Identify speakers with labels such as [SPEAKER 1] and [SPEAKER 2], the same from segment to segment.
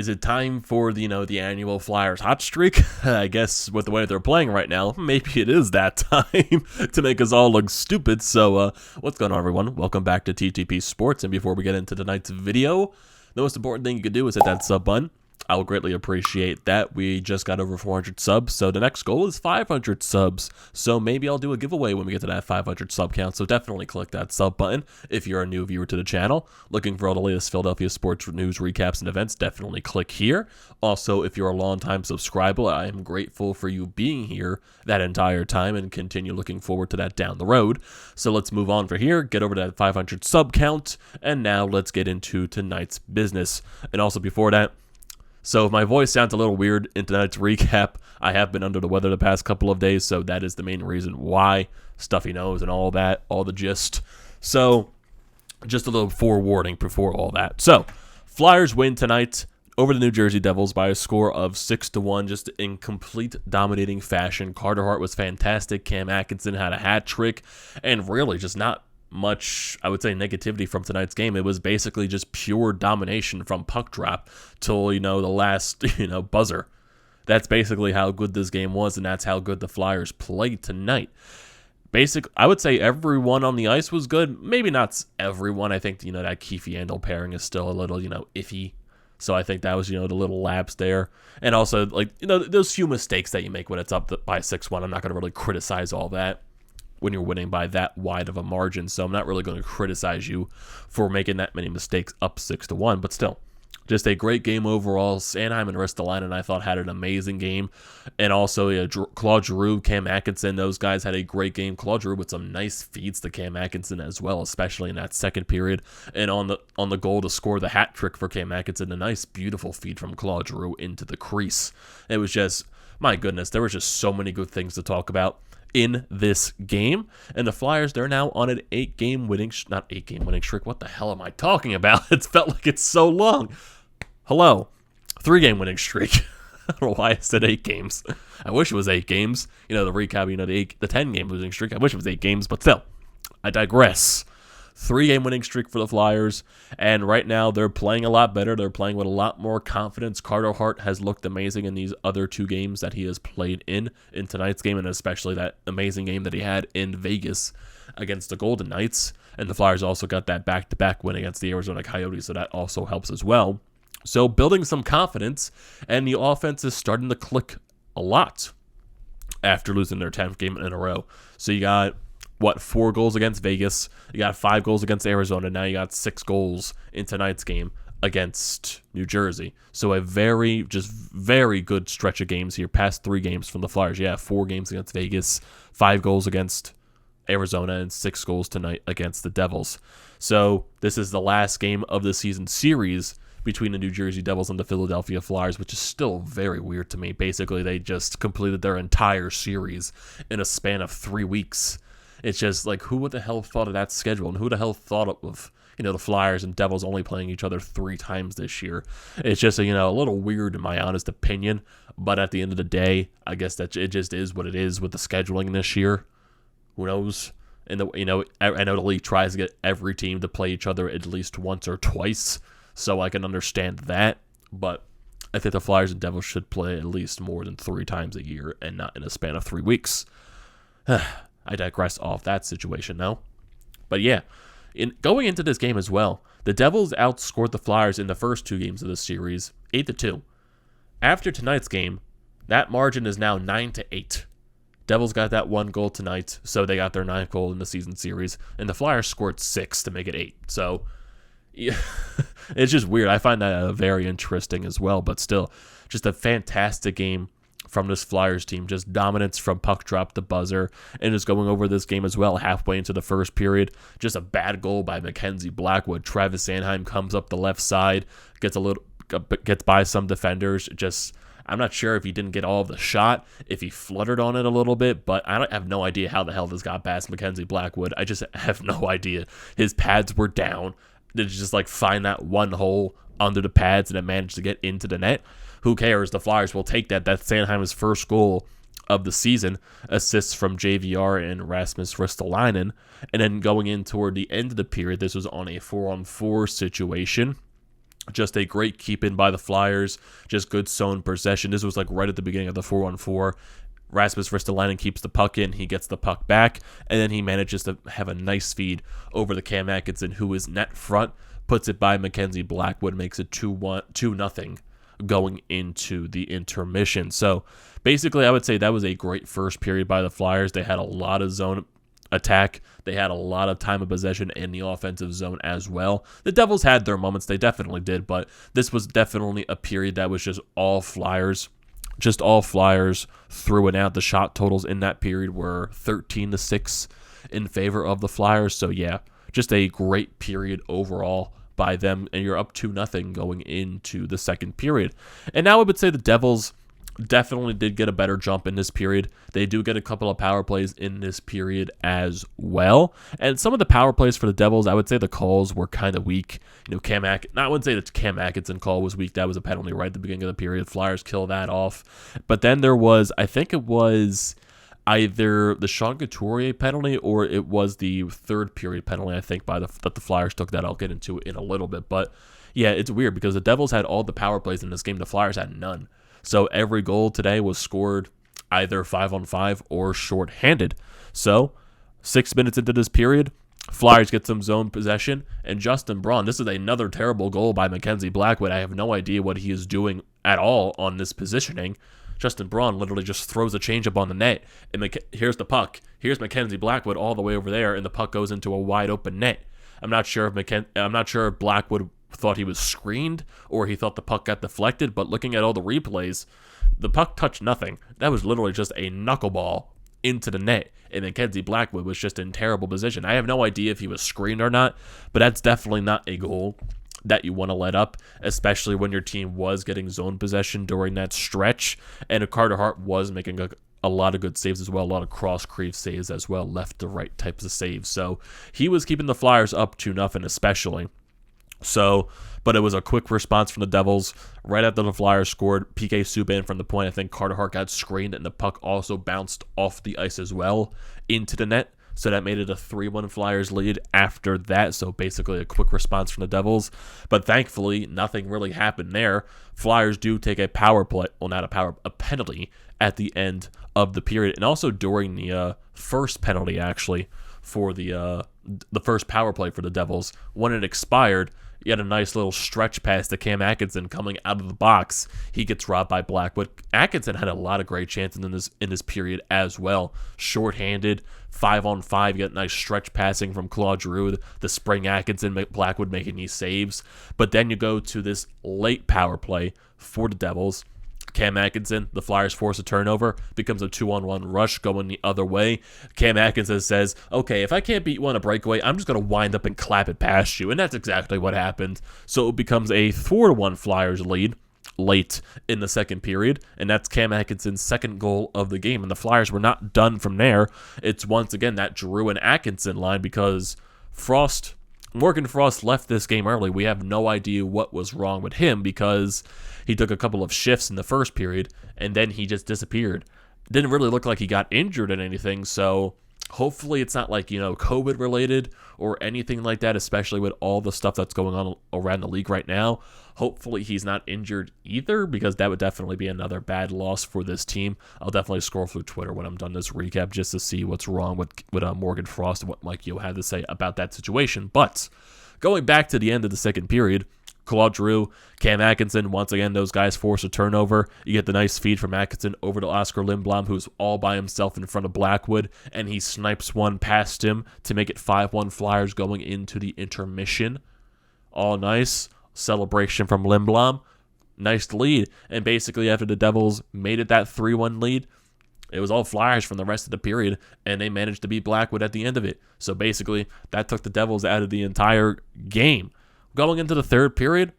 [SPEAKER 1] Is it time for the annual Flyers hot streak? I guess with the way they're playing right now, maybe it is that time to make us all look stupid. So, what's going on, everyone? Welcome back to TTP Sports. And before we get into tonight's video, the most important thing you could do is hit that sub button. I will greatly appreciate that. We just got over 400 subs, so the next goal is 500 subs. So maybe I'll do a giveaway when we get to that 500 sub count, so definitely click that sub button if you're a new viewer to the channel. Looking for all the latest Philadelphia sports news, recaps, and events, definitely click here. Also, if you're a longtime subscriber, I am grateful for you being here that entire time and continue looking forward to that down the road. So let's move on from here, get over to that 500 sub count, and now let's get into tonight's business. And also before that, so if my voice sounds a little weird in tonight's recap, I have been under the weather the past couple of days, so that is the main reason why. Stuffy nose and all that, all the gist. So just a little forewarning before all that. So Flyers win tonight over the New Jersey Devils by a score of 6-1, just in complete dominating fashion. Carter Hart was fantastic. Cam Atkinson had a hat trick, and really just not much, I would say, negativity from tonight's game. It was basically just pure domination from puck drop till, the last, buzzer. That's basically how good this game was, and that's how good the Flyers played tonight. I would say everyone on the ice was good. Maybe not everyone. I think, that Keefe-Yandel pairing is still a little, iffy. So I think that was, the little lapse there. And also, those few mistakes that you make when it's up by 6-1, I'm not going to really criticize all that when you're winning by that wide of a margin. So I'm not really going to criticize you for making that many mistakes up 6-1, but still, just a great game overall. Sanheim and Ristolainen, I thought, had an amazing game. And also Claude Giroux, Cam Atkinson, those guys had a great game. Claude Giroux with some nice feeds to Cam Atkinson as well, especially in that second period. And on the goal to score the hat trick for Cam Atkinson, a nice, beautiful feed from Claude Giroux into the crease. It was just, my goodness, there was just so many good things to talk about in this game. And the Flyers, they're now on an 8-game winning streak. What the hell am I talking about? It's felt like it's so long. Hello. 3-game winning streak. I don't know why I said 8 games. I wish it was 8 games. The recap, the 10-game losing streak. I wish it was 8 games, but still, I digress. 3-game winning streak for the Flyers, and right now they're playing a lot better. They're playing with a lot more confidence. Carter Hart has looked amazing in these other 2 games that he has played in tonight's game, and especially that amazing game that he had in Vegas against the Golden Knights. And the Flyers also got that back-to-back win against the Arizona Coyotes, so that also helps as well. So building some confidence, and the offense is starting to click a lot after losing their 10th game in a row. So you got 4 goals against Vegas, you got 5 goals against Arizona, now you got 6 goals in tonight's game against New Jersey. So a very good stretch of games here, past 3 games from the Flyers. Yeah, 4 games against Vegas, 5 goals against Arizona, and 6 goals tonight against the Devils. So this is the last game of the season series between the New Jersey Devils and the Philadelphia Flyers, which is still very weird to me. Basically, they just completed their entire series in a span of 3 weeks. It's just like, who the hell thought of that schedule? And who the hell thought of, the Flyers and Devils only playing each other 3 times this year? It's just, a little weird in my honest opinion. But at the end of the day, I guess that it just is what it is with the scheduling this year. Who knows? And, I know the league tries to get every team to play each other at least once or twice. So I can understand that. But I think the Flyers and Devils should play at least more than 3 times a year and not in a span of 3 weeks. I digress off that situation now. But yeah, going into this game as well, the Devils outscored the Flyers in the first 2 games of the series, 8-2. After tonight's game, that margin is now 9-8. Devils got that 1 goal tonight, so they got their 9th goal in the season series, and the Flyers scored 6 to make it 8. So yeah, it's just weird. I find that very interesting as well, but still, just a fantastic game from this Flyers team. Just dominance from puck drop to buzzer, and just going over this game as well. Halfway into the first period, just a bad goal by Mackenzie Blackwood. Travis Sanheim comes up the left side, gets by some defenders. Just, I'm not sure if he didn't get all of the shot, if he fluttered on it a little bit, but I have no idea how the hell this got past Mackenzie Blackwood. I just have no idea. His pads were down. Did you just find that one hole under the pads and it managed to get into the net? Who cares? The Flyers will take that. That's Sanheim's first goal of the season. Assists from JVR and Rasmus Ristolainen. And then going in toward the end of the period, this was on a 4-on-4 situation. Just a great keep in by the Flyers. Just good zone possession. This was like right at the beginning of the 4-on-4. Rasmus Ristolainen keeps the puck in. He gets the puck back, and then he manages to have a nice feed over the Cam Atkinson, who is net front, puts it by Mackenzie Blackwood, makes it 2-0 going into the intermission. So basically, I would say that was a great first period by the Flyers. They had a lot of zone attack. They had a lot of time of possession in the offensive zone as well. The Devils had their moments. They definitely did, but this was definitely a period that was just all Flyers. Just all Flyers through and out. The shot totals in that period were 13-6 in favor of the Flyers. So yeah, just a great period overall by them, and you're up 2-0 going into the second period. And now I would say the Devils definitely did get a better jump in this period. They do get a couple of power plays in this period as well. And some of the power plays for the Devils, I would say the calls were kind of weak. You know, I wouldn't say the Cam Atkinson call was weak. That was a penalty right at the beginning of the period. Flyers kill that off. But then there was, I think it was either the Sean Couturier penalty or it was the third period penalty, I think, that the Flyers took. That I'll get into in a little bit. But yeah, it's weird because the Devils had all the power plays in this game. The Flyers had none. So every goal today was scored either 5-on-5 or shorthanded. So 6 minutes into this period, Flyers get some zone possession, and Justin Braun, this is another terrible goal by Mackenzie Blackwood. I have no idea what he is doing at all on this positioning. Justin Braun literally just throws a changeup on the net, and here's the puck. Here's Mackenzie Blackwood all the way over there, and the puck goes into a wide open net. I'm not sure if Blackwood thought he was screened or he thought the puck got deflected, but looking at all the replays, the puck touched nothing. That was literally just a knuckleball into the net, and Mackenzie Blackwood was just in terrible position. I have no idea if he was screened or not, but that's definitely not a goal that you want to let up, especially when your team was getting zone possession during that stretch, and Carter Hart was making a lot of good saves as well, a lot of cross-crease saves as well, left to right types of saves. So he was keeping the Flyers up 2-0 especially. So, but it was a quick response from the Devils. Right after the Flyers scored, PK Subban from the point, I think Carter Hart got screened, and the puck also bounced off the ice as well into the net. So that made it a 3-1 Flyers lead after that. So basically a quick response from the Devils. But thankfully, nothing really happened there. Flyers do take a power play, a penalty at the end of the period. And also during the first penalty, actually, for the first power play for the Devils, when it expired, you had a nice little stretch pass to Cam Atkinson coming out of the box. He gets robbed by Blackwood. Atkinson had a lot of great chances in this period as well. Short-handed, 5-on-5, you get nice stretch passing from Claude Giroux, the spring Atkinson, Blackwood making these saves. But then you go to this late power play for the Devils. Cam Atkinson, the Flyers force a turnover, becomes a 2-on-1 rush going the other way. Cam Atkinson says, okay, if I can't beat you on a breakaway, I'm just going to wind up and clap it past you. And that's exactly what happened. So it becomes a 4-1 Flyers lead late in the second period, and that's Cam Atkinson's second goal of the game. And the Flyers were not done from there. It's once again that Giroux and Atkinson line because Morgan Frost left this game early. We have no idea what was wrong with him because he took a couple of shifts in the first period, and then he just disappeared. Didn't really look like he got injured in anything, so hopefully it's not like, COVID related or anything like that, especially with all the stuff that's going on around the league right now. Hopefully he's not injured either, because that would definitely be another bad loss for this team. I'll definitely scroll through Twitter when I'm done this recap just to see what's wrong with Morgan Frost and what Mike Yeo had to say about that situation. But going back to the end of the second period, Claude Giroux, Cam Atkinson, once again, those guys force a turnover. You get the nice feed from Atkinson over to Oscar Lindblom, who's all by himself in front of Blackwood, and he snipes one past him to make it 5-1 Flyers going into the intermission. All nice. Celebration from Lindblom. Nice lead. And basically, after the Devils made it that 3-1 lead, it was all Flyers from the rest of the period, and they managed to beat Blackwood at the end of it. So basically, that took the Devils out of the entire game. Going into the third period,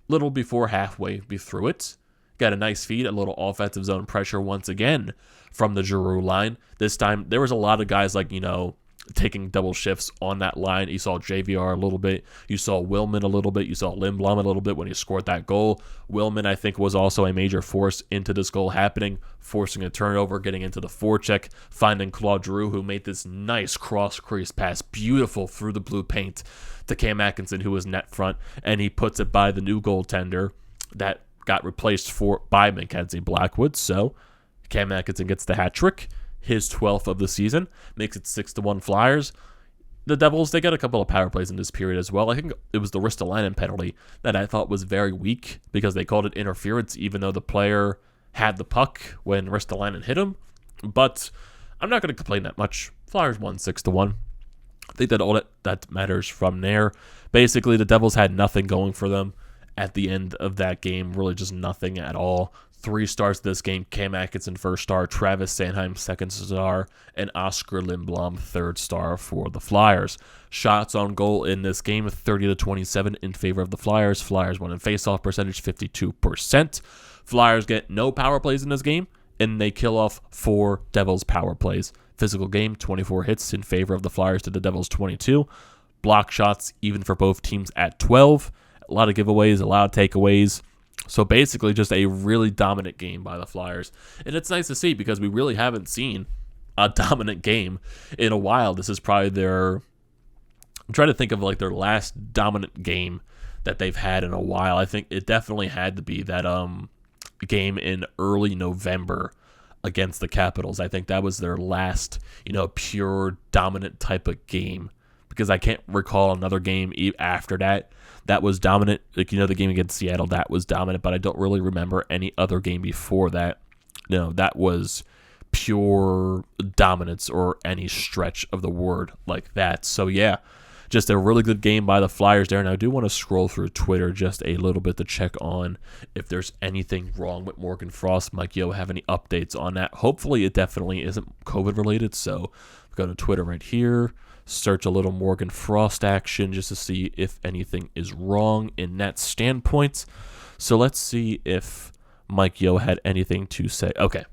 [SPEAKER 1] little before halfway through it, got a nice feed, a little offensive zone pressure once again from the Giroux line. This time, there was a lot of guys like, taking double shifts on that line. You saw JVR a little bit. You saw Willman a little bit. You saw Lindblom a little bit when he scored that goal. Willman, I think, was also a major force into this goal happening, forcing a turnover, getting into the forecheck, finding Claude Giroux, who made this nice cross-crease pass, beautiful through the blue paint to Cam Atkinson, who was net front, and he puts it by the new goaltender that got replaced by Mackenzie Blackwood. So Cam Atkinson gets the hat trick, his 12th of the season, makes it 6-1 Flyers. The Devils, they got a couple of power plays in this period as well. I think it was the Ristolainen penalty that I thought was very weak because they called it interference, even though the player had the puck when Ristolainen hit him. But I'm not going to complain that much. Flyers won 6-1. I think that all that matters from there. Basically, the Devils had nothing going for them at the end of that game, really just nothing at all. 3 stars this game: Cam Atkinson, first star; Travis Sanheim, second star; and Oscar Lindblom, third star for the Flyers. Shots on goal in this game, 30-27 in favor of the Flyers. Flyers won in faceoff percentage, 52%. Flyers get no power plays in this game, and they kill off 4 Devils power plays. Physical game, 24 hits in favor of the Flyers to the Devils' 22. Block shots, even for both teams, at 12. A lot of giveaways, a lot of takeaways. So basically just a really dominant game by the Flyers. And it's nice to see because we really haven't seen a dominant game in a while. This is probably I'm trying to think of like their last dominant game that they've had in a while. I think it definitely had to be that game in early November against the Capitals. I think that was their last, pure dominant type of game, because I can't recall another game after that was dominant. Like, the game against Seattle, that was dominant, but I don't really remember any other game before that. That was pure dominance or any stretch of the word like that. So, yeah, just a really good game by the Flyers there. And I do want to scroll through Twitter just a little bit to check on if there's anything wrong with Morgan Frost. Mike Yo, have any updates on that? Hopefully it definitely isn't COVID-related. So go to Twitter right here. Search a little Morgan Frost action just to see if anything is wrong in that standpoint. So let's see if Mike Yo had anything to say. Okay.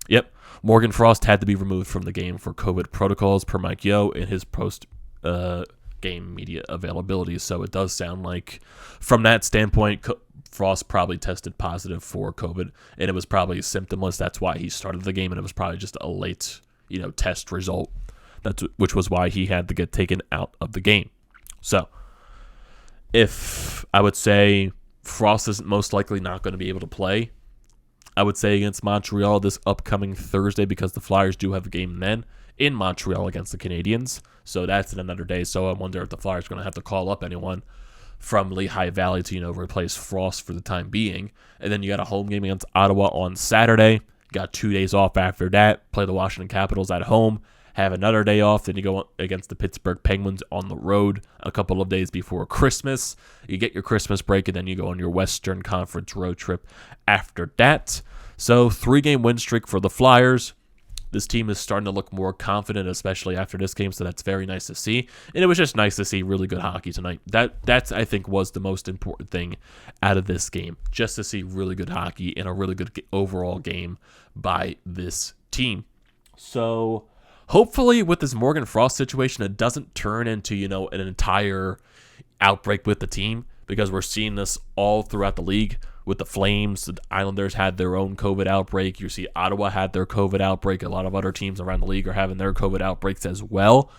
[SPEAKER 1] Yep. Morgan Frost had to be removed from the game for COVID protocols per Mike Yo in his post-game media availability. So it does sound like from that standpoint, Frost probably tested positive for COVID, and it was probably symptomless. That's why he started the game, and it was probably just a late, test result. Which was why he had to get taken out of the game. So, if I would say Frost is most likely not going to be able to play, I would say against Montreal this upcoming Thursday, because the Flyers do have a game then in Montreal against the Canadiens. So that's in another day. So I wonder if the Flyers are going to have to call up anyone from Lehigh Valley to, replace Frost for the time being. And then you got a home game against Ottawa on Saturday. You got 2 days off after that. Play the Washington Capitals at home. Have another day off, then you go against the Pittsburgh Penguins on the road a couple of days before Christmas. You get your Christmas break, and then you go on your Western Conference road trip after that. So 3-game win streak for the Flyers. This team is starting to look more confident, especially after this game, so that's very nice to see. And it was just nice to see really good hockey tonight. That's I think, was the most important thing out of this game, just to see really good hockey and a really good overall game by this team. So hopefully with this Morgan Frost situation, it doesn't turn into, an entire outbreak with the team, because we're seeing this all throughout the league with the Flames. The Islanders had their own COVID outbreak. You see Ottawa had their COVID outbreak. A lot of other teams around the league are having their COVID outbreaks as well.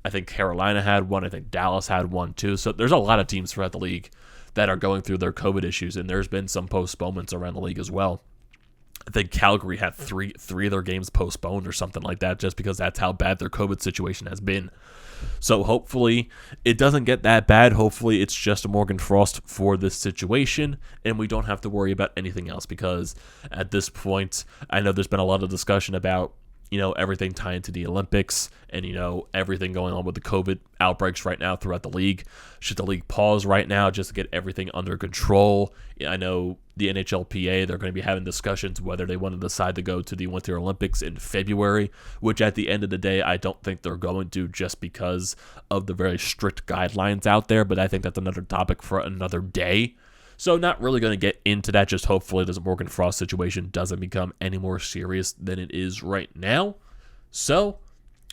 [SPEAKER 1] I think Carolina had one. I think Dallas had one too. So there's a lot of teams throughout the league that are going through their COVID issues, and there's been some postponements around the league as well. I think Calgary had three of their games postponed or something like that, just because that's how bad their COVID situation has been. So hopefully it doesn't get that bad. Hopefully it's just a Morgan Frost for this situation, and we don't have to worry about anything else, because at this point, I know there's been a lot of discussion about, everything tying to the Olympics and, everything going on with the COVID outbreaks right now throughout the league. Should the league pause right now just to get everything under control? I know the NHLPA, they're going to be having discussions whether they want to decide to go to the Winter Olympics in February, which at the end of the day, I don't think they're going to, just because of the very strict guidelines out there. But I think that's another topic for another day. So not really going to get into that. Just hopefully this Morgan Frost situation doesn't become any more serious than it is right now. So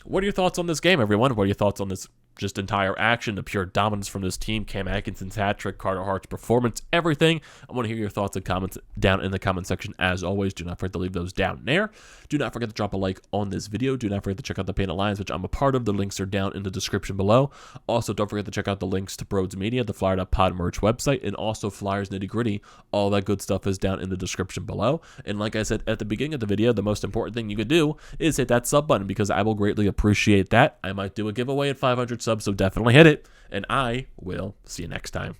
[SPEAKER 1] What are your thoughts on this game, everyone? What are your thoughts on this just entire action, the pure dominance from this team, Cam Atkinson's hat trick, Carter Hart's performance, everything? I want to hear your thoughts and comments down in the comment section. As always, do not forget to leave those down there. Do not forget to drop a like on this video. Do not forget to check out the Paint Alliance, which I'm a part of. The links are down in the description below. Also, don't forget to check out the links to BrodesMedia, the Flyer.pod merch website, and also Flyers Nitty Gritty. All that good stuff is down in the description below. And like I said at the beginning of the video, the most important thing you could do is hit that sub button, because I will greatly appreciate that. I might do a giveaway at 500 subs, so definitely hit it. And I will see you next time.